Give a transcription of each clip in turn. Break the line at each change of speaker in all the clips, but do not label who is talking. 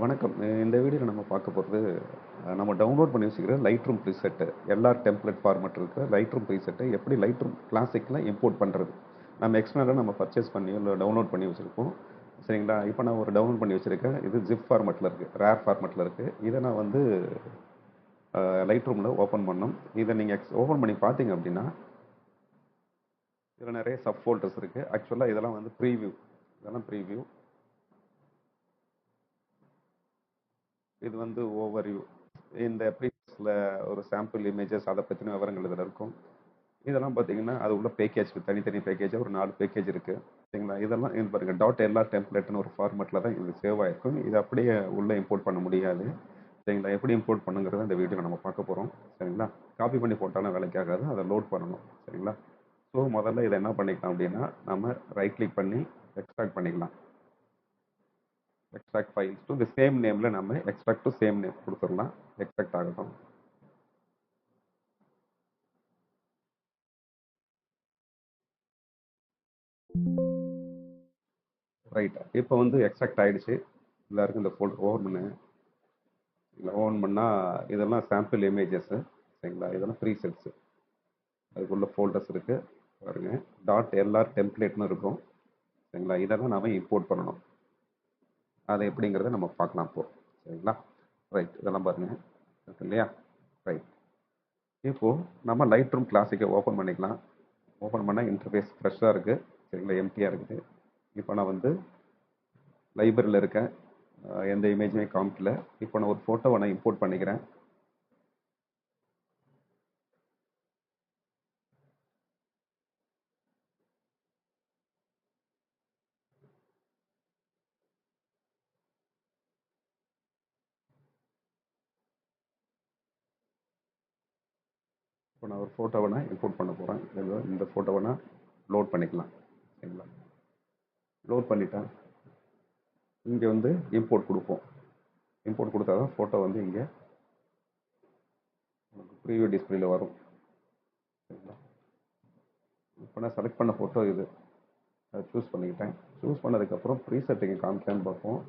வணக்கம். இந்த வீடியோல நம்ம பார்க்க போறது, நம்ம டவுன்லோட் பண்ணி வச்சுக்கிற Lightroom preset, LR template format இருக்கிற லைட்ரூம் ப்ரீசெட்டை எப்படி லைட்ரூம் கிளாசிக்ல இம்போர்ட் பண்றது? நம்ம எக்ஸ்டர்னலா நம்ம பர்ச்சேஸ் பண்ணி இல்ல டவுன்லோட் பண்ணி வச்சிருப்போம். சரிங்களா? இப்போ நான் ஒரு டவுன்லோட் பண்ணி வச்சிருக்கேன். இது ஜிப் ஃபார்மேட்ல இருக்கு. ரேர் ஃபார்மேட்ல இருக்கு. இதை நான் வந்து லைட்ரூம்ல ஓப்பன் பண்ணணும். இதை நீங்க ஓப்பன் பண்ணி பார்த்தீங்க அப்படின்னா, இதில் நிறைய சப் ஃபோல்டர்ஸ் இருக்கு. ஆக்சுவலா இதெல்லாம் வந்து ப்ரீவியூ. இதெல்லாம் ப்ரீவியூ. இது வந்து ஓவர்வியூ. இந்த ப்ரீவியஸில் ஒரு சாம்பிள் இமேஜஸ் அதை பற்றின விவரங்கள் இதில் இருக்கும். இதெல்லாம் பார்த்தீங்கன்னா அது உள்ள பேக்கேஜ் தனித்தனி பேக்கேஜாக ஒரு 4 பேக்கேஜ் இருக்குது. சரிங்களா? இதெல்லாம் இது பாருங்க டாட் எல்ஆர் டெம்ப்ளேட்னு ஒரு ஃபார்மேட்டில் தான் இது சேவ் ஆகிருக்கும். இது அப்படியே உள்ளே இம்போர்ட் பண்ண முடியாது. சரிங்களா? எப்படி இம்போர்ட் பண்ணுங்கிறத இந்த வீடியோவில் நம்ம பார்க்க போகிறோம். சரிங்களா? காப்பி பண்ணி போட்டாலும் வேலைக்காகாது, அதை லோட் பண்ணணும். சரிங்களா? ஸோ முதல்ல இதை என்ன பண்ணிக்கலாம் அப்படின்னா, நம்ம ரைட் கிளிக் பண்ணி எக்ஸ்ட்ராக்ட் பண்ணிக்கலாம். Extract files to the same நேமில் நம்ம எக்ஸ்ட்ராக்ட் டு சேம் நேம் கொடுத்துடலாம். எக்ஸ்ட்ராக்ட் ஆகட்டும். ரைட். இப்போ வந்து எக்ஸ்ட்ராக்ட் ஆயிடுச்சு. எல்லாருக்கும் இந்த ஃபோல்டர் ஓப்பன் பண்ணு. ஓப்பன் பண்ணால் இதெல்லாம் சாம்பிள் இமேஜஸ்ஸு. சரிங்களா? இதெல்லாம் ப்ரீசெட்ஸு. அதுக்குள்ள ஃபோல்டர்ஸ் இருக்குது பாருங்க. டாட் எல்ஆர் டெம்ப்ளேட்னு இருக்கும். சரிங்களா? இதெல்லாம் நாம் இம்போர்ட் பண்ணணும். அது எப்படிங்கிறத நம்ம பார்க்கலாம் இப்போ. சரிங்களா? ரைட். இதெல்லாம் பாருங்க இருக்கு இல்லையா? ரைட். இப்போது நம்ம லைட் ரூம் கிளாசிக்கை ஓப்பன் பண்ணிக்கலாம். ஓப்பன் பண்ணால் இன்டர்ஃபேஸ் ஃப்ரெஷ்ஷாக இருக்குது. சரிங்களா? எம்டியாக இருக்குது. இப்போ நான் வந்து லைப்ரரியில் இருக்கேன். எந்த இமேஜுமே காமிக்கல. இப்போ நான் ஒரு ஃபோட்டோவை நான் இம்போர்ட் பண்ணிக்கிறேன். இப்போ நான் ஒரு ஃபோட்டோவை நான் இம்போர்ட் பண்ண போகிறேன். இந்த ஃபோட்டோவை நான் லோட் பண்ணிக்கலாம். சரிங்களா? லோட் பண்ணிட்டேன். இங்கே வந்து இம்போர்ட் கொடுப்போம். இம்போர்ட் கொடுத்தா தான் ஃபோட்டோ வந்து இங்கே ப்ரீவியூ டிஸ்பிளேல வரும். சரிங்களா? இப்போ நான் செலக்ட் பண்ண ஃபோட்டோ இது. அதை சூஸ் பண்ணிக்கிட்டேன். சூஸ் பண்ணதுக்கப்புறம் ப்ரீசெட் இங்கே காமிக்கலான்னு பார்ப்போம்.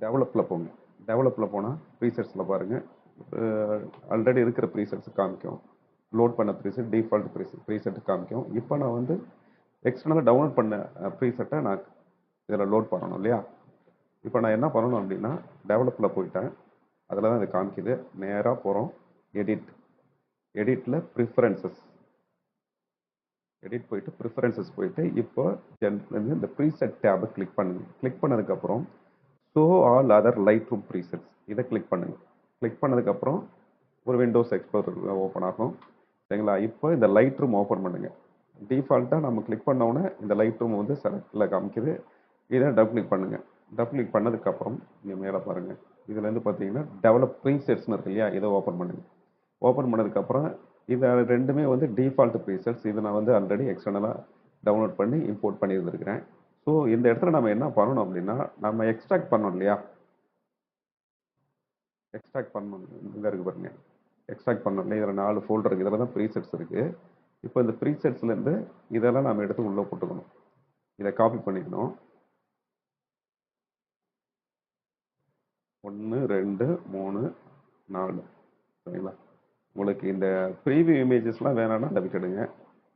டெவலப்பில் போங்க. டெவலப்பில் போனால் ப்ரீசெட்ஸில் பாருங்கள். ஆல்ரெடி இருக்கிற ப்ரீசெட்ஸ் காமிக்கும். லோட் பண்ண ப்ரீசெட் டிஃபால்ட் ப்ரீசெட் காமிக்கும். இப்போ நான் வந்து எக்ஸ்டர்னலாக டவுன்லோட் பண்ண ப்ரீசெட்டை நான் இதில் லோட் பண்ணணும் இல்லையா? இப்போ நான் என்ன பண்ணணும் அப்படின்னா, டெவலப்பில் போயிட்டேன். அதில் தான் இது காமிக்குது. நேராக போகிறோம். எடிட். எடிட்டில் ப்ரிஃபரன்சஸ். எடிட் போயிட்டு ப்ரிஃபரன்சஸ் போயிட்டு இப்போ இந்த ப்ரீசெட் டேபை கிளிக் பண்ணுங்க. கிளிக் பண்ணதுக்கப்புறம் show all other light room presets இதை கிளிக் பண்ணுங்க. கிளிக் பண்ணதுக்கப்புறம் ஒரு விண்டோஸ் எக்ஸ்ப்ளோரர் ஓப்பன் ஆகும். சரிங்களா? இப்போ இந்த லைட் ரூம் ஓப்பன் பண்ணுங்க. டிஃபால்ட்டாக நம்ம கிளிக் பண்ணோன்னே இந்த லைட் ரூம் வந்து செலக்டில் காமிக்குது. இதை டபுள் கிளிக் பண்ணுங்க. டபுள் கிளிக் பண்ணதுக்கப்புறம் இங்கே மேலே பாருங்க. இதுலேருந்து பார்த்தீங்கன்னா டெவலப் ப்ரீசெட்ஸ்னு இருக்கு இல்லையா? இதை ஓப்பன் பண்ணுங்க. ஓப்பன் பண்ணதுக்கப்புறம் இது ரெண்டுமே வந்து டிஃபால்ட் ப்ரீசெட்ஸ். இது நான் வந்து ஆல்ரெடி எக்ஸ்டர்னலாக டவுன்லோட் பண்ணி இம்போர்ட் பண்ணி இருந்திருக்கிறேன். ஸோ இந்த இடத்துல நம்ம என்ன பண்ணணும் அப்படின்னா, நம்ம எக்ஸ்ட்ராக்ட் பண்ணோம் இல்லையா? எக்ஸ்ட்ராக்ட் பண்ணணும். இங்கே இருக்கு பாருங்க. எக்ஸ்ட்ராக்ட் பண்ணோம் இல்லையா? இதில் 4 ஃபோல்டர் இருக்குது. இதில் தான் ப்ரீசெட்ஸ் இருக்குது. இப்போ இந்த ப்ரீசெட்ஸ்லேருந்து இதெல்லாம் நம்ம எடுத்து உள்ளே போட்டுக்கணும். இதை காப்பி பண்ணிக்கணும். 1 2 3 4. சரிங்களா? உங்களுக்கு இந்த ப்ரீவியூ இமேஜஸ்லாம் வேணாம்னா அதை விட்டுடுங்க.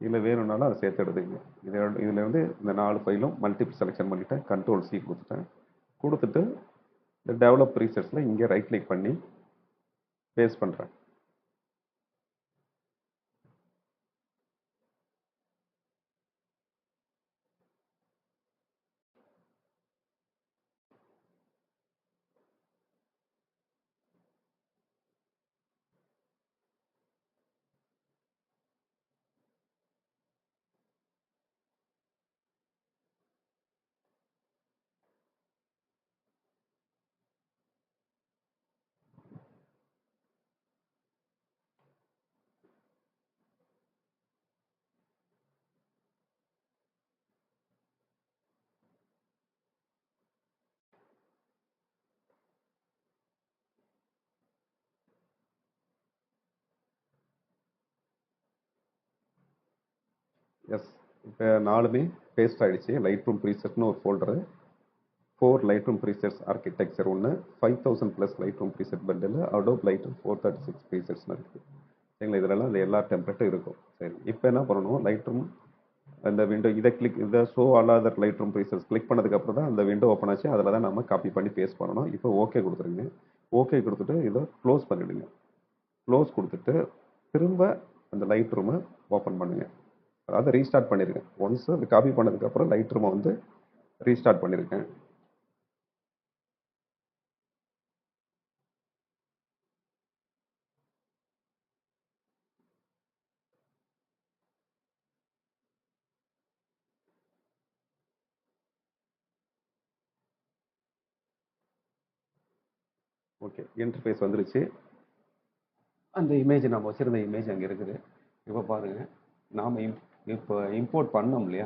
இல்லை வேணும்னாலும் அதை சேர்த்து எடுத்துக்கங்க. இதில் வந்து இந்த 4 ஃபைலும் மல்டிபிள் செலெக்ஷன் பண்ணிவிட்டேன். கண்ட்ரோல் சி கொடுத்துட்டேன். கொடுத்துட்டு இந்த டெவலப் ப்ரீசெட்ஸில் இங்கே ரைட் கிளிக் பண்ணி பேஸ்ட் பண்ணுறேன். எஸ். இப்போ 4மே பேஸ்ட் ஆகிடுச்சு. லைட் ரூம் ப்ரீசெட்னு ஒரு ஃபோல்டரு, 4 Lightroom presets architecture ஒன்று, 5000 plus Lightroom preset bundle, Adobe Lightroom 436 presetsனு இருக்குது. சரிங்களா, இதுலலாம் அந்த எல்லா டெம்ப்ளேட்டும் இருக்கும். சரி, இப்போ என்ன பண்ணணும், லைட்ரூம் அந்த விண்டோ இதை ஷோ அல்லாத லைட்ரூம் ப்ரீசெட்ஸ் கிளிக் பண்ணதுக்கப்புறம் தான் அந்த விண்டோ ஓப்பன் ஆச்சு. அதில் தான் நம்ம காப்பி பண்ணி பேஸ்ட் பண்ணணும். இப்போ ஓகே கொடுத்துருங்க. ஓகே கொடுத்துட்டு இதை க்ளோஸ் பண்ணிவிடுங்க. க்ளோஸ் கொடுத்துட்டு திரும்ப அந்த லைட் ரூமை ஓப்பன் பண்ணுங்க. அதாவது ரீஸ்டார்ட் பண்ணியிருக்கேன். ஒன்ஸ் அது காப்பி பண்ணதுக்கப்புறம் லைட் ரூமை வந்து ரீஸ்டார்ட் பண்ணியிருக்கேன். ஓகே, இன்டர்ஃபேஸ் வந்துருச்சு. அந்த இமேஜ் நம்ம வச்சுருந்த இமேஜ் அங்கே இருக்குது. இப்போ பாருங்கள், நாம் இப்போ இம்போர்ட் பண்ணோம் இல்லையா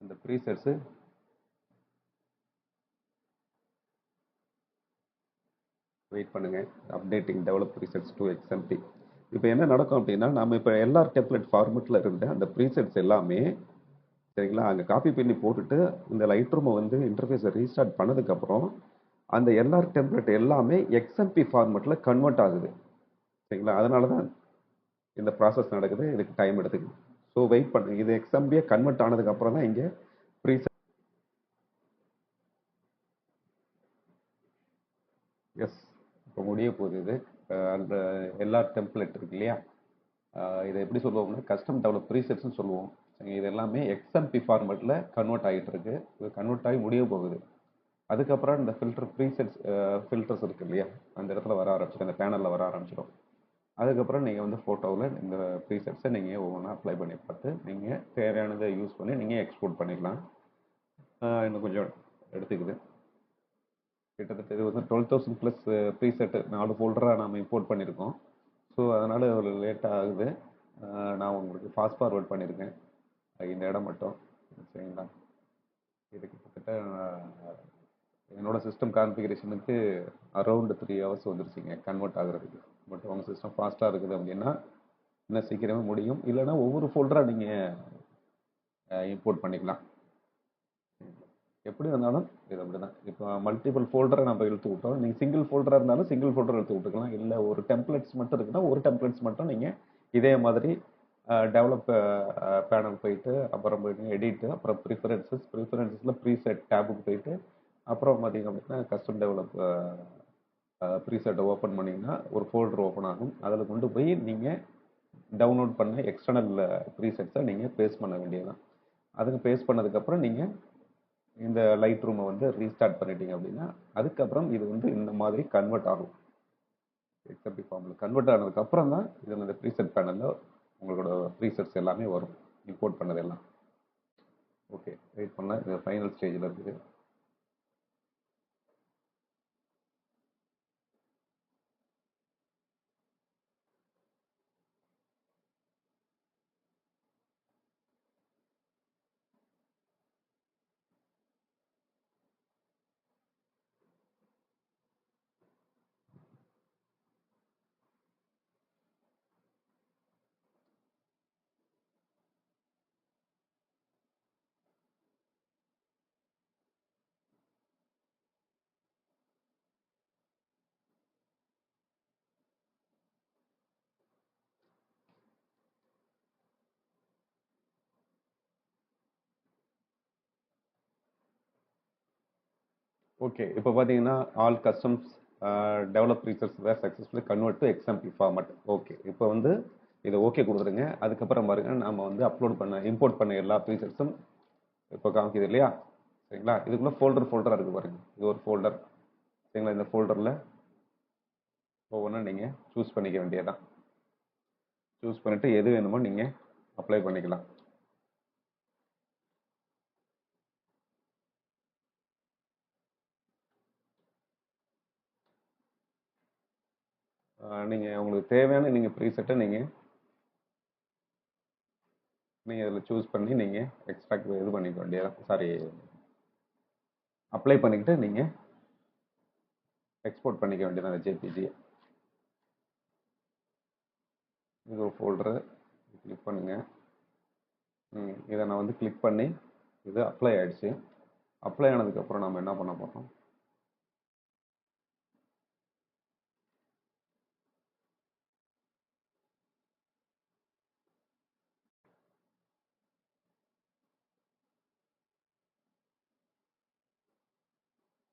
அந்த ப்ரீசெட்ஸு, வெயிட் பண்ணுங்க, updating develop presets to XMP. இப்போ என்ன நடக்கும் அப்படின்னா, நம்ம இப்போ எல்லார் டெம்ப்ளேட் ஃபார்மெட்டில் இருந்த அந்த ப்ரீசெட்ஸ் எல்லாமே சரிங்களா அங்கே காப்பி பண்ணி போட்டுட்டு இந்த லைட் ரூமை வந்து இன்டர்ஃபேஸை ரீஸ்டார்ட் பண்ணதுக்கப்புறம் அந்த எல்லார் டெம்ப்ளேட் எல்லாமே XMP ஃபார்மெட்டில் கன்வெர்ட் ஆகுது. சரிங்களா, அதனால தான் இந்த ப்ராசஸ் நடக்குது. இதுக்கு டைம் எடுத்துக்குது. ஸோ வெயிட் பண்ணுங்க, இது XMP கன்வெர்ட் ஆனதுக்கப்புறம் தான் இங்கே ப்ரீசெட். எஸ், இப்போ முடிய போகுது இது. அந்த எல்லா டெம்ப்ளேட் இருக்கு இல்லையா, இதை எப்படி சொல்லுவோம்னா கஸ்டம் டெவலப் ப்ரீசெட்ஸ்னு சொல்லுவோம். இது எல்லாமே XMP ஃபார்மெட்டில் கன்வெர்ட் ஆகிட்டு இருக்கு. இது கன்வெர்ட் ஆகி முடிய போகுது. அதுக்கப்புறம் இந்த ஃபில்டர்ஸ் இருக்கு இல்லையா, அந்த இடத்துல வர ஆரம்பிச்சிடும், அந்த பேனலில் வர ஆரம்பிச்சிடும். அதுக்கப்புறம் நீங்கள் வந்து ஃபோட்டோவில் இந்த ப்ரீசெட்ஸை நீங்கள் ஒவ்வொன்றா அப்ளை பண்ணி பார்த்து நீங்கள் தேவையானதை யூஸ் பண்ணி நீங்கள் எக்ஸ்போர்ட் பண்ணிக்கலாம். இன்னும் கொஞ்சம் எடுத்துக்குது. கிட்டத்தட்ட இது வந்து 12,000 ப்ளஸ் ப்ரீசெட்டு 4 ஃபோல்டராக நாம் இம்போர்ட் பண்ணியிருக்கோம். ஸோ அதனால் ஒரு லேட்டாக ஆகுது. நான் உங்களுக்கு ஃபாஸ்ட் ஃபார்வர்ட் பண்ணியிருக்கேன் இந்த இடம் மட்டும். சரிங்களா, இது கிட்டத்தட்ட என்னோட சிஸ்டம் கான்ஃபிகரேஷனுக்கு அரௌண்ட் 3 ஹவர்ஸ் வந்துருச்சுங்க கன்வெர்ட் ஆகுறதுக்கு. பட் உங்கள் சிஸ்டம் ஃபாஸ்ட்டாக இருக்குது அப்படின்னா இன்னும் சீக்கிரமே முடியும். இல்லைன்னா ஒவ்வொரு ஃபோல்டராக நீங்கள் இம்போர்ட் பண்ணிக்கலாம். எப்படி இருந்தாலும் இது அப்படி தான். இப்போ மல்டிபிள் ஃபோல்டரை நம்ம இழுத்து விட்டோம். நீங்கள் சிங்கிள் ஃபோல்டராக இருந்தாலும் சிங்கிள் ஃபோல்டர் இழுத்து விட்டுக்கலாம். இல்லை ஒரு டெம்ப்ளேட்ஸ் மட்டும் இருக்குன்னா ஒரு டெம்ப்ளேட்ஸ் மட்டும் நீங்கள் இதே மாதிரி டெவலப் பேனல் போயிட்டு அப்புறம் போயிட்டு எடிட்டு, அப்புறம் ப்ரிஃபரன்சஸில் ப்ரீசெட் டேபுக்கு போயிட்டு அப்புறம் பார்த்தீங்க அப்படின்னா கஸ்டம் டெவலப் ப்ரீசெட்டை ஓப்பன் பண்ணிங்கன்னா ஒரு ஃபோல்டர் ஓப்பன் ஆகும். அதில் கொண்டு போய் நீங்கள் டவுன்லோட் பண்ண எக்ஸ்டர்னல் ப்ரீசெட்ஸை நீங்கள் பேஸ்ட் பண்ண வேண்டியதுதான். அதுக்கு பேஸ்ட் பண்ணதுக்கப்புறம் நீங்கள் இந்த லைட் ரூமை வந்து ரீஸ்டார்ட் பண்ணிட்டீங்க அப்படின்னா அதுக்கப்புறம் இது வந்து இந்த மாதிரி கன்வெர்ட் ஆகும். XMP ஃபார்மில் கன்வெர்ட் ஆனதுக்கப்புறம் தான் இதில் இந்த ப்ரீசெட் பேனலில் உங்களோட ப்ரீசெட்ஸ் எல்லாமே வரும், இம்போர்ட் பண்ணதெல்லாம். ஓகே, வெயிட் பண்ணலாம். இது ஃபைனல் ஸ்டேஜில் இருக்குது. ஓகே, இப்போ பார்த்தீங்கன்னா all customs develop presets were successfully convert to XMP format. Okay, இப்போ வந்து இதை ஓகே கொடுத்துருங்க. அதுக்கப்புறம் பாருங்க, நம்ம வந்து இம்போர்ட் பண்ண எல்லா ப்ரீசெட்ஸும் இப்போ காமிக்குது இல்லையா. சரிங்களா, இதுக்குள்ள ஃபோல்டராக இருக்குது பாருங்க. இது ஒரு ஃபோல்டர். சரிங்களா, இந்த ஃபோல்டரில் ஒவ்வொன்றா நீங்கள் சூஸ் பண்ணிக்க வேண்டியதுதான். சூஸ் பண்ணிவிட்டு எது வேணுமோ நீங்கள் அப்ளை பண்ணிக்கலாம். நீங்கள் உங்களுக்கு தேவையான நீங்கள் ப்ரீசெட்டை நீங்கள் இதில் சூஸ் பண்ணி நீங்கள் எக்ஸ்ட்ராக்ட் இது பண்ணிக்க வேண்டியதான். சாரி, அப்ளை பண்ணிக்கிட்டு நீங்கள் எக்ஸ்போர்ட் பண்ணிக்க வேண்டியதான் ஜேபிஜியை. இது ஒரு ஃபோல்டரு, கிளிக் பண்ணுங்கள். இதை நான் வந்து கிளிக் பண்ணி இது அப்ளை ஆகிடுச்சு. அப்ளை ஆனதுக்கப்புறம் நம்ம என்ன பண்ண போகிறோம்,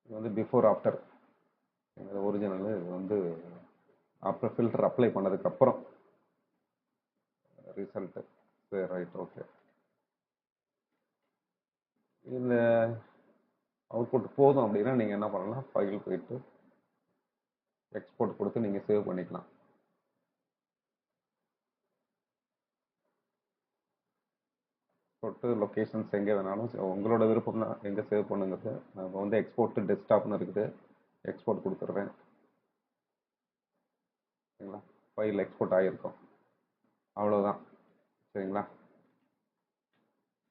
இது வந்து பிஃபோர் ஆஃப்டர் ஒரிஜினல். இது வந்து ஆஃப்டர் ஃபில்டர் அப்ளை பண்ணதுக்கப்புறம் ரிசல்ட்டு. சரி, ரைட், ஓகே. இந்த அவுட்புட் போதும் அப்படின்னா நீங்கள் என்ன பண்ணலாம், ஃபைல் போயிட்டு எக்ஸ்போர்ட் கொடுத்து நீங்கள் சேவ் பண்ணிக்கலாம். போட்டு லொக்கேஷன்ஸ் எங்கே வேணாலும் உங்களோட விருப்பம் தான் எங்கே சேவ் பண்ணுங்கிறது. நம்ம வந்து எக்ஸ்போர்ட் டெஸ்க்டாப்னு இருக்குது, எக்ஸ்போர்ட் கொடுத்துட்றேன். சரிங்களா, ஃபைல் எக்ஸ்போர்ட் ஆகிருக்கும், அவ்வளோதான். சரிங்களா,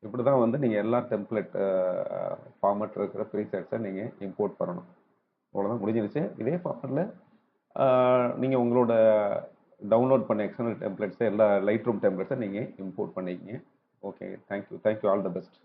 இப்படி தான் வந்து நீங்கள் எல்லா டெம்ப்ளேட் ஃபார்மேட் இருக்கிற ப்ரீசெட்ஸை நீங்கள் இம்போர்ட் பண்ணணும். அவ்வளோதான், முடிஞ்சிருச்சு. இதே ஃபார்மேட்டில் நீங்கள் உங்களோட டவுன்லோட் பண்ண எக்ஸ்டர்னல் டெம்ப்ளேட்ஸை எல்லா லைட் ரூம் டெம்ப்ளேட்ஸை நீங்கள் இம்போர்ட் பண்ணிக்கிங்க. Okay, thank you, all the best.